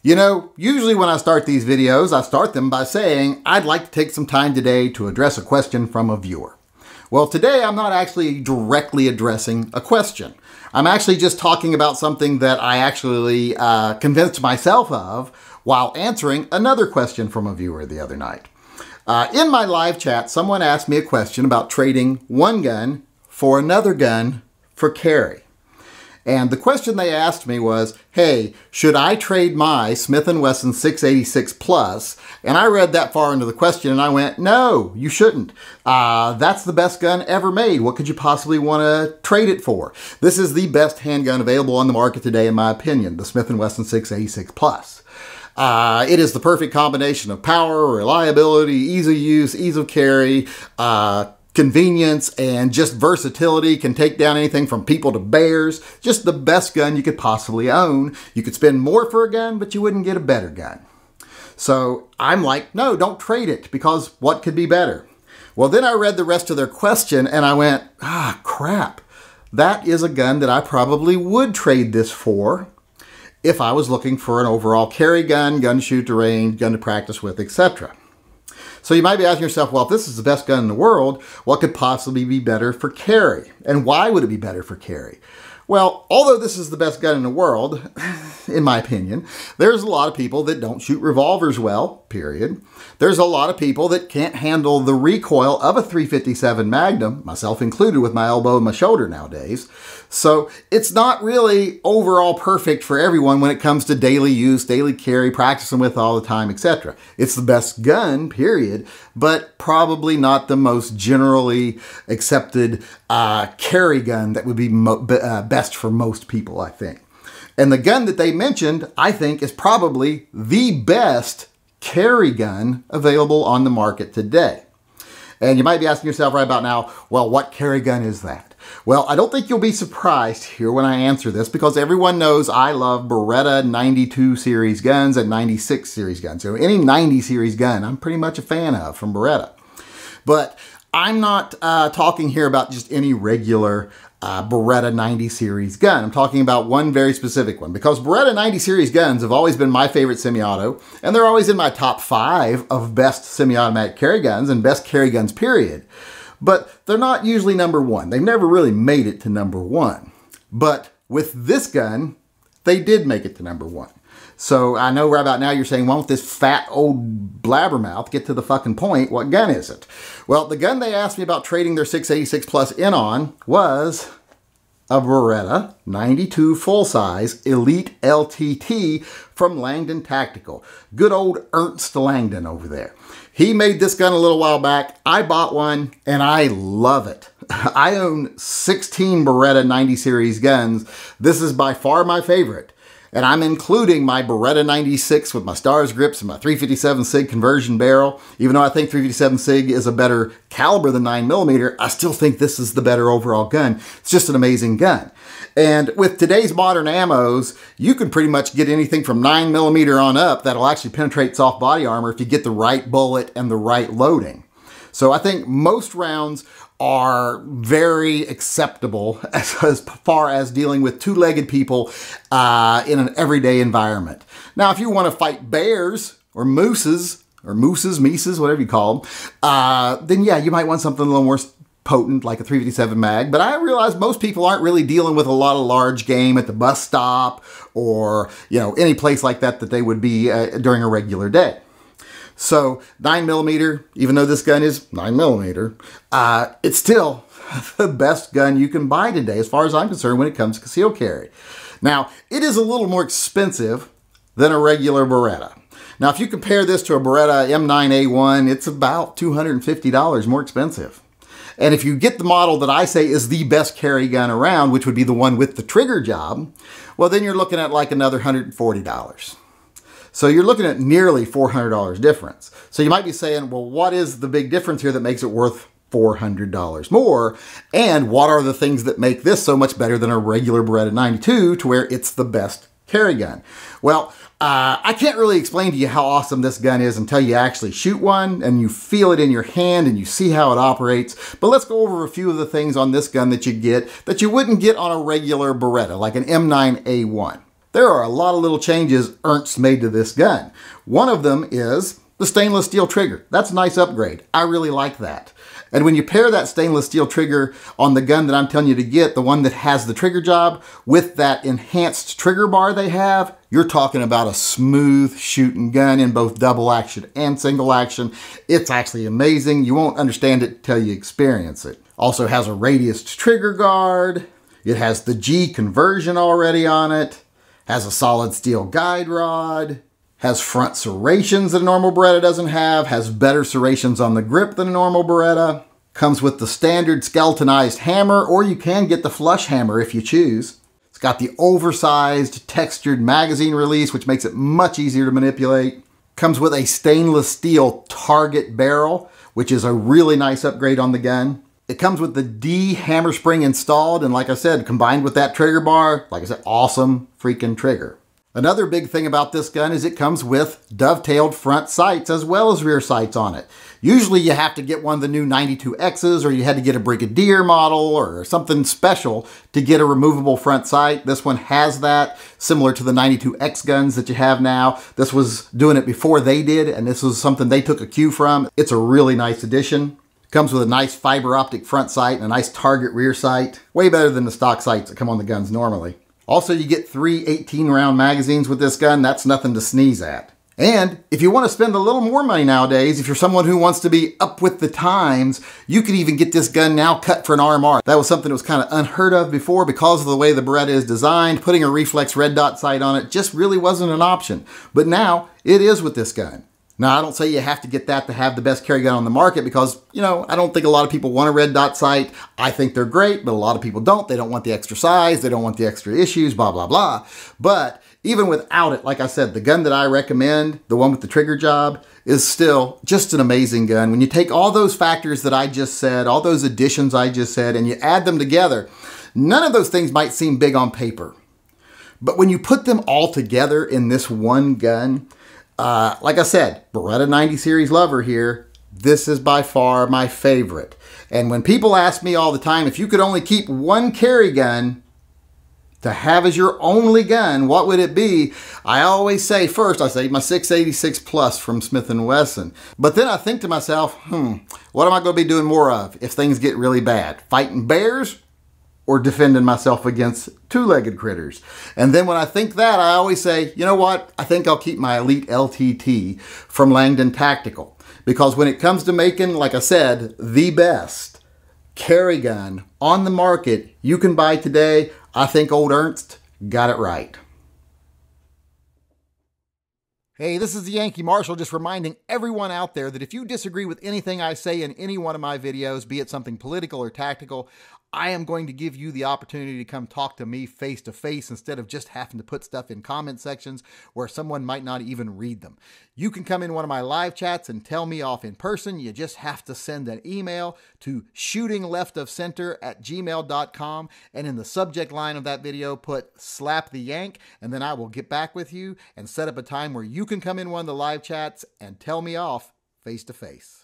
You know, usually when I start these videos, I start them by saying, I'd like to take some time today to address a question from a viewer. Well, today I'm not actually directly addressing a question. I'm actually just talking about something that I actually convinced myself of while answering another question from a viewer the other night. In my live chat, someone asked me a question about trading one gun for another gun for carry. And the question they asked me was, hey, should I trade my Smith & Wesson 686 Plus? And I read that far into the question and I went, no, you shouldn't. That's the best gun ever made. What could you possibly want to trade it for? This is the best handgun available on the market today, in my opinion, the Smith & Wesson 686 Plus. It is the perfect combination of power, reliability, ease of use, ease of carry, convenience, and just versatility. Can take down anything from people to bears. Just the best gun you could possibly own. You could spend more for a gun, but you wouldn't get a better gun. So I'm like, no, don't trade it, because what could be better? Well, then I read the rest of their question and I went, crap. That is a gun that I probably would trade this for if I was looking for an overall carry gun, gun to shoot to range, gun to practice with, etc. So you might be asking yourself, well, if this is the best gun in the world, what could possibly be better for carry? And why would it be better for carry? Well, although this is the best gun in the world, in my opinion, there's a lot of people that don't shoot revolvers well, period. There's a lot of people that can't handle the recoil of a .357 Magnum, myself included with my elbow and my shoulder nowadays. So it's not really overall perfect for everyone when it comes to daily use, daily carry, practicing with all the time, etc. It's the best gun, period, but probably not the most generally accepted carry gun that would be best for most people, I think. And the gun that they mentioned, I think, is probably the best carry gun available on the market today. And you might be asking yourself right about now, well, what carry gun is that? Well, I don't think you'll be surprised here when I answer this, because everyone knows I love Beretta 92 series guns and 96 series guns. So any 90 series gun, I'm pretty much a fan of from Beretta. But I'm not talking here about just any regular Beretta 90 series gun. I'm talking about one very specific one, because Beretta 90 series guns have always been my favorite semi-auto, and they're always in my top 5 of best semi-automatic carry guns and best carry guns, period. But they're not usually number 1. They've never really made it to number 1. But with this gun, they did make it to number 1. So I know right about now you're saying, why don't this fat old blabbermouth get to the fucking point? What gun is it? Well, the gun they asked me about trading their 686 Plus in on was a Beretta 92 full-size Elite LTT from Langdon Tactical. Good old Ernst Langdon over there. He made this gun a little while back. I bought one and I love it. I own 16 Beretta 90 series guns. This is by far my favorite. And I'm including my Beretta 96 with my stars grips and my .357 SIG conversion barrel. Even though I think .357 SIG is a better caliber than 9mm, I still think this is the better overall gun. It's just an amazing gun. And with today's modern ammos, you can pretty much get anything from 9mm on up that'll actually penetrate soft body armor if you get the right bullet and the right loading. So I think most rounds are very acceptable as far as dealing with two-legged people in an everyday environment. Now, if you want to fight bears or mooses, mises, whatever you call them, then yeah, you might want something a little more potent like a .357 mag. But I realize most people aren't really dealing with a lot of large game at the bus stop or, you know, any place like that that they would be during a regular day. So 9mm, even though this gun is 9mm, it's still the best gun you can buy today as far as I'm concerned when it comes to concealed carry. Now, it is a little more expensive than a regular Beretta. Now, if you compare this to a Beretta M9A1, it's about $250 more expensive. And if you get the model that I say is the best carry gun around, which would be the one with the trigger job, well, then you're looking at like another $140. So you're looking at nearly $400 difference. So you might be saying, well, what is the big difference here that makes it worth $400 more? And what are the things that make this so much better than a regular Beretta 92 to where it's the best carry gun. Well, I can't really explain to you how awesome this gun is until you actually shoot one and you feel it in your hand and you see how it operates. But let's go over a few of the things on this gun that you get that you wouldn't get on a regular Beretta, like an M9A1. There are a lot of little changes Ernst made to this gun. One of them is the stainless steel trigger. That's a nice upgrade. I really like that. And when you pair that stainless steel trigger on the gun that I'm telling you to get, the one that has the trigger job, with that enhanced trigger bar they have, you're talking about a smooth shooting gun in both double action and single action. It's actually amazing. You won't understand it till you experience it. Also has a radiused trigger guard. It has the G conversion already on it. Has a solid steel guide rod. Has front serrations that a normal Beretta doesn't have, has better serrations on the grip than a normal Beretta, comes with the standard skeletonized hammer, or you can get the flush hammer if you choose. It's got the oversized textured magazine release, which makes it much easier to manipulate. Comes with a stainless steel target barrel, which is a really nice upgrade on the gun. It comes with the D hammer spring installed, and like I said, combined with that trigger bar, like I said, awesome freaking trigger. Another big thing about this gun is it comes with dovetailed front sights as well as rear sights on it. Usually you have to get one of the new 92Xs, or you had to get a Brigadier model or something special to get a removable front sight. This one has that, similar to the 92X guns that you have now. This was doing it before they did, and this was something they took a cue from. It's a really nice addition. Comes with a nice fiber optic front sight and a nice target rear sight. Way better than the stock sights that come on the guns normally. Also, you get 3 18-round magazines with this gun. That's nothing to sneeze at. And if you want to spend a little more money nowadays, if you're someone who wants to be up with the times, you could even get this gun now cut for an RMR. That was something that was kind of unheard of before because of the way the Beretta is designed. Putting a reflex red dot sight on it just really wasn't an option. But now it is with this gun. Now, I don't say you have to get that to have the best carry gun on the market because, you know, I don't think a lot of people want a red dot sight. I think they're great, but a lot of people don't. They don't want the extra size. They don't want the extra issues, blah, blah, blah. But even without it, like I said, the gun that I recommend, the one with the trigger job, is still just an amazing gun. When you take all those factors that I just said, all those additions I just said, and you add them together, none of those things might seem big on paper. But when you put them all together in this one gun, like I said, Beretta 90 series lover here, this is by far my favorite. And when people ask me all the time, if you could only keep one carry gun to have as your only gun, what would it be? I always say first, I say my 686 Plus from Smith & Wesson. But then I think to myself, what am I going to be doing more of if things get really bad? Fighting bears or defending myself against two-legged critters? And then when I think that, I always say, you know what? I think I'll keep my Elite LTT from Langdon Tactical. Because when it comes to making, like I said, the best carry gun on the market you can buy today, I think old Ernst got it right. Hey, this is the Yankee Marshal, just reminding everyone out there that if you disagree with anything I say in any one of my videos, be it something political or tactical, I am going to give you the opportunity to come talk to me face to face instead of just having to put stuff in comment sections where someone might not even read them. You can come in one of my live chats and tell me off in person. You just have to send an email to shootingleftofcenter@gmail.com, and in the subject line of that video put slap the yank, and then I will get back with you and set up a time where you can come in one of the live chats and tell me off face to face.